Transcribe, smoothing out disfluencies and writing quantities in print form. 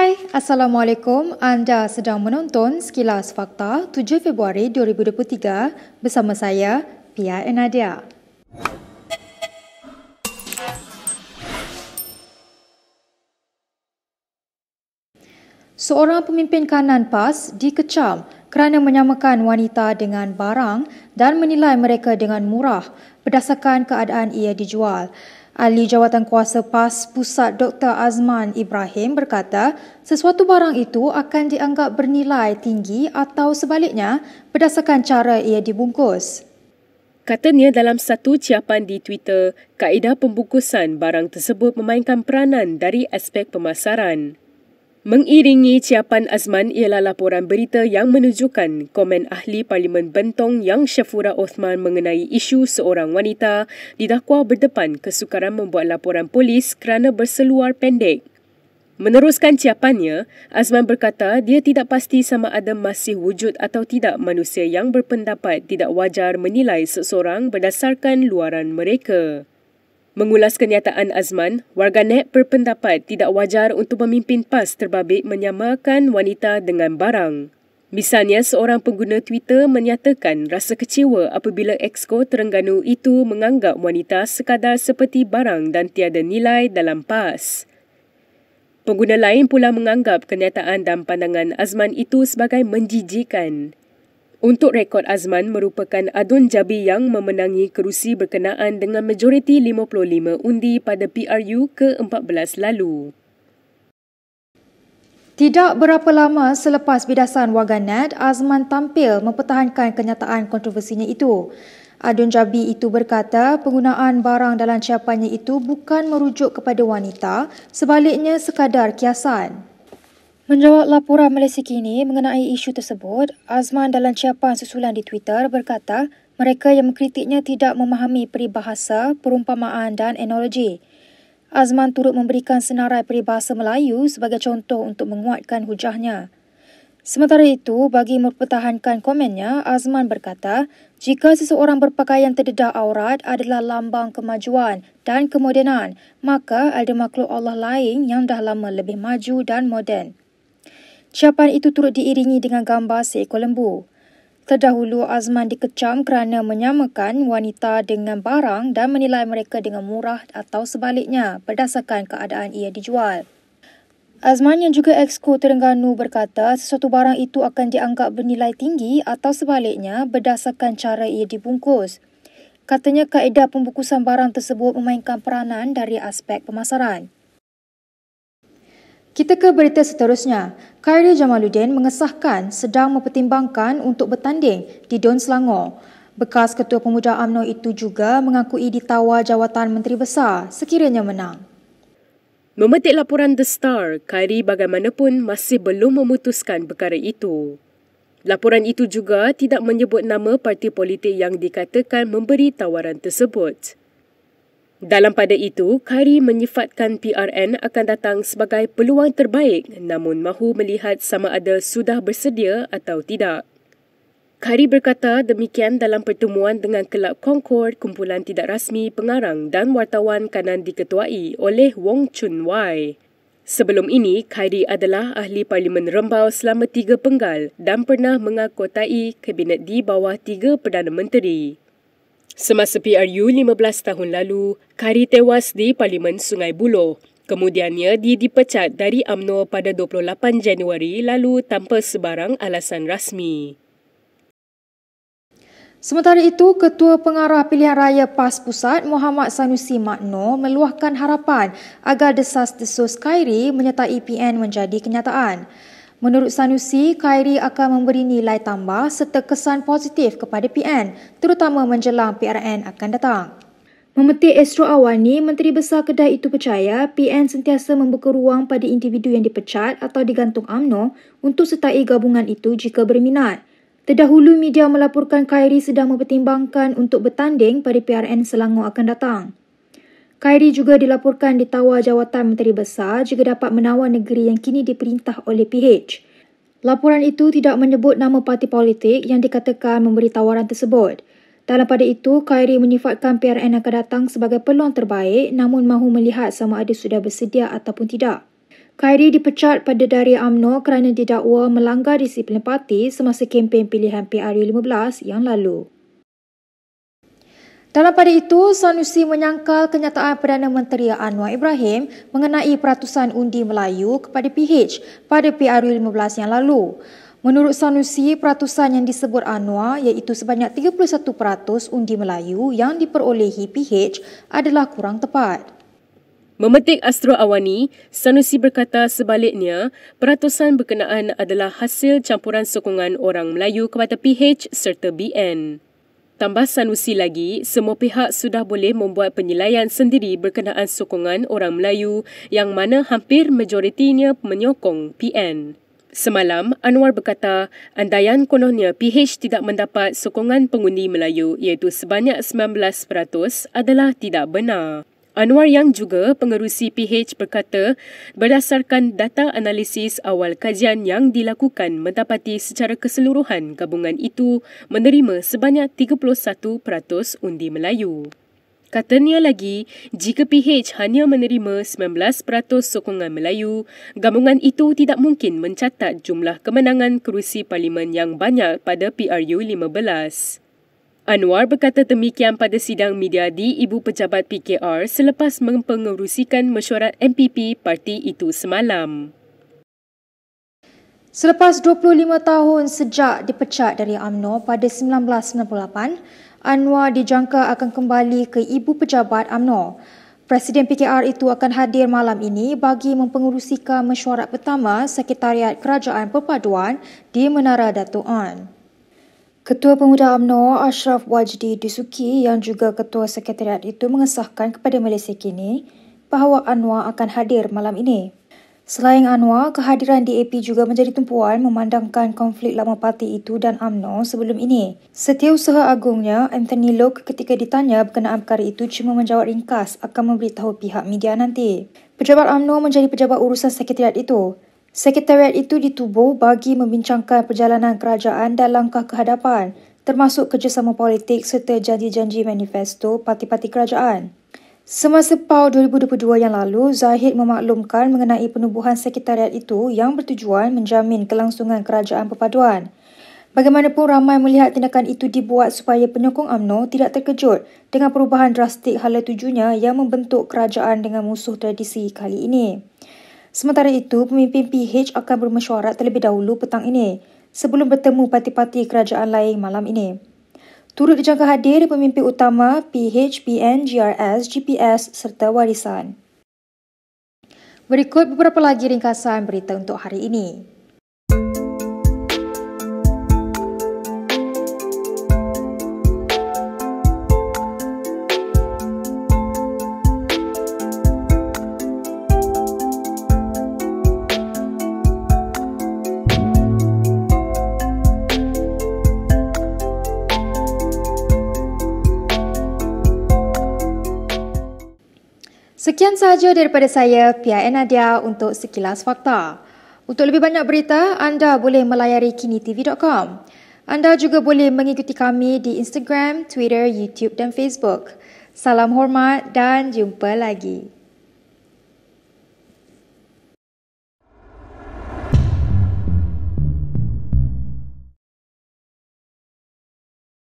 Hai, Assalamualaikum. Anda sedang menonton Sekilas Fakta 7 Februari 2023 bersama saya, Pia Nadia. Seorang pemimpin kanan PAS dikecam kerana menyamakan wanita dengan barang dan menilai mereka dengan murah berdasarkan keadaan ia dijual. Ahli Jawatankuasa PAS Pusat Dr. Azman Ibrahim berkata sesuatu barang itu akan dianggap bernilai tinggi atau sebaliknya berdasarkan cara ia dibungkus. Katanya dalam satu ciapan di Twitter, kaedah pembungkusan barang tersebut memainkan peranan dari aspek pemasaran. Mengiringi ciapan Azman ialah laporan berita yang menunjukkan komen ahli Parlimen Bentong Yang Shafura Othman mengenai isu seorang wanita didakwa berdepan kesukaran membuat laporan polis kerana berseluar pendek. Meneruskan ciapannya, Azman berkata dia tidak pasti sama ada masih wujud atau tidak manusia yang berpendapat tidak wajar menilai seseorang berdasarkan luaran mereka. Mengulas kenyataan Azman, warganet berpendapat tidak wajar untuk pemimpin PAS terbabit menyamakan wanita dengan barang. Misalnya, seorang pengguna Twitter menyatakan rasa kecewa apabila Exco Terengganu itu menganggap wanita sekadar seperti barang dan tiada nilai dalam PAS. Pengguna lain pula menganggap kenyataan dan pandangan Azman itu sebagai menjijikkan. Untuk rekod, Azman merupakan adun Jabi yang memenangi kerusi berkenaan dengan majoriti 55 undi pada PRU ke-14 lalu. Tidak berapa lama selepas bidasan warganet, Azman tampil mempertahankan kenyataan kontroversinya itu. Adun Jabi itu berkata penggunaan barang dalam ciapannya itu bukan merujuk kepada wanita, sebaliknya sekadar kiasan. Menjawab laporan Malaysia Kini mengenai isu tersebut, Azman dalam ciapan susulan di Twitter berkata mereka yang mengkritiknya tidak memahami peribahasa, perumpamaan dan analogi. Azman turut memberikan senarai peribahasa Melayu sebagai contoh untuk menguatkan hujahnya. Sementara itu, bagi mempertahankan komennya, Azman berkata jika seseorang berpakaian terdedah aurat adalah lambang kemajuan dan kemodenan, maka ada makhluk Allah lain yang dah lama lebih maju dan moden. Ciapan itu turut diiringi dengan gambar seekor lembu. Terdahulu, Azman dikecam kerana menyamakan wanita dengan barang dan menilai mereka dengan murah atau sebaliknya berdasarkan keadaan ia dijual. Azman yang juga Exco Terengganu berkata sesuatu barang itu akan dianggap bernilai tinggi atau sebaliknya berdasarkan cara ia dibungkus. Katanya kaedah pembungkusan barang tersebut memainkan peranan dari aspek pemasaran. Kita ke berita seterusnya. Khairi Jamaluddin mengesahkan sedang mempertimbangkan untuk bertanding di Don Selangor. Bekas Ketua Pemuda UMNO itu juga mengakui ditawar jawatan Menteri Besar sekiranya menang. Memetik laporan The Star, Khairi bagaimanapun masih belum memutuskan perkara itu. Laporan itu juga tidak menyebut nama parti politik yang dikatakan memberi tawaran tersebut. Dalam pada itu, Khairi menyifatkan PRN akan datang sebagai peluang terbaik namun mahu melihat sama ada sudah bersedia atau tidak. Khairi berkata demikian dalam pertemuan dengan Kelab Concord, kumpulan tidak rasmi pengarang dan wartawan kanan diketuai oleh Wong Chun Wai. Sebelum ini, Khairi adalah ahli Parlimen Rembau selama 3 penggal dan pernah mengakotai kabinet di bawah 3 Perdana Menteri. Semasa PRU 15 tahun lalu, Khairi tewas di Parlimen Sungai Buloh. Kemudiannya, dia dipecat dari UMNO pada 28 Januari lalu tanpa sebarang alasan rasmi. Sementara itu, Ketua Pengarah Pilihan Raya PAS Pusat Muhammad Sanusi Makno meluahkan harapan agar desas-desus Khairi menyertai PN menjadi kenyataan. Menurut Sanusi, Khairi akan memberi nilai tambah serta kesan positif kepada PN, terutama menjelang PRN akan datang. Memetik Astro Awani, Menteri Besar Kedah itu percaya PN sentiasa membuka ruang pada individu yang dipecat atau digantung UMNO untuk sertai gabungan itu jika berminat. Terdahulu, media melaporkan Khairi sedang mempertimbangkan untuk bertanding pada PRN Selangor akan datang. Khairi juga dilaporkan ditawar jawatan Menteri Besar jika dapat menawar negeri yang kini diperintah oleh PH. Laporan itu tidak menyebut nama parti politik yang dikatakan memberi tawaran tersebut. Dalam pada itu, Khairi menyifatkan PRN akan datang sebagai peluang terbaik namun mahu melihat sama ada sudah bersedia ataupun tidak. Khairi dipecat pada Darjah UMNO kerana didakwa melanggar disiplin parti semasa kempen pilihan PRU15 yang lalu. Dalam pada itu, Sanusi menyangkal kenyataan Perdana Menteri Anwar Ibrahim mengenai peratusan undi Melayu kepada PH pada PRU15 yang lalu. Menurut Sanusi, peratusan yang disebut Anwar iaitu sebanyak 31% undi Melayu yang diperolehi PH adalah kurang tepat. Memetik Astro Awani, Sanusi berkata sebaliknya, peratusan berkenaan adalah hasil campuran sokongan orang Melayu kepada PH serta BN. Tambah Sanusi lagi, semua pihak sudah boleh membuat penilaian sendiri berkenaan sokongan orang Melayu yang mana hampir majoritinya menyokong PN. Semalam, Anwar berkata, andaian kononnya PH tidak mendapat sokongan pengundi Melayu iaitu sebanyak 19% adalah tidak benar. Anwar yang juga pengerusi PH berkata, berdasarkan data analisis awal kajian yang dilakukan mendapati secara keseluruhan gabungan itu menerima sebanyak 31% undi Melayu. Katanya lagi, jika PH hanya menerima 19% sokongan Melayu, gabungan itu tidak mungkin mencatat jumlah kemenangan kerusi parlimen yang banyak pada PRU15. Anwar berkata demikian pada sidang media di Ibu Pejabat PKR selepas mempengerusikan mesyuarat MPP parti itu semalam. Selepas 25 tahun sejak dipecat dari UMNO pada 1998, Anwar dijangka akan kembali ke Ibu Pejabat UMNO. Presiden PKR itu akan hadir malam ini bagi mempengerusikan mesyuarat pertama Sekretariat Kerajaan Perpaduan di Menara Dato' An. Ketua Pemuda UMNO Ashraf Wajdi Dusuki yang juga Ketua Sekretariat itu mengesahkan kepada Malaysia Kini bahawa Anwar akan hadir malam ini. Selain Anwar, kehadiran DAP juga menjadi tumpuan memandangkan konflik lama parti itu dan UMNO sebelum ini. Setiausaha Agungnya, Anthony Loke ketika ditanya berkenaan perkara itu cuma menjawab ringkas akan memberitahu pihak media nanti. Pejabat UMNO menjadi pejabat urusan sekretariat itu. Sekretariat itu ditubuh bagi membincangkan perjalanan kerajaan dan langkah kehadapan, termasuk kerjasama politik serta janji-janji manifesto parti-parti kerajaan. Semasa PAU 2022 yang lalu, Zahid memaklumkan mengenai penubuhan sekretariat itu yang bertujuan menjamin kelangsungan kerajaan perpaduan. Bagaimanapun ramai melihat tindakan itu dibuat supaya penyokong UMNO tidak terkejut dengan perubahan drastik hala tujunya yang membentuk kerajaan dengan musuh tradisi kali ini. Sementara itu, pemimpin PH akan bermesyuarat terlebih dahulu petang ini sebelum bertemu parti-parti kerajaan lain malam ini. Turut dijangka hadir pemimpin utama PH, BN, GRS, GPS serta Warisan. Berikut beberapa lagi ringkasan berita untuk hari ini. Sekian sahaja daripada saya, Pia Nadia untuk Sekilas Fakta. Untuk lebih banyak berita, anda boleh melayari kinitv.com. Anda juga boleh mengikuti kami di Instagram, Twitter, YouTube dan Facebook. Salam hormat dan jumpa lagi.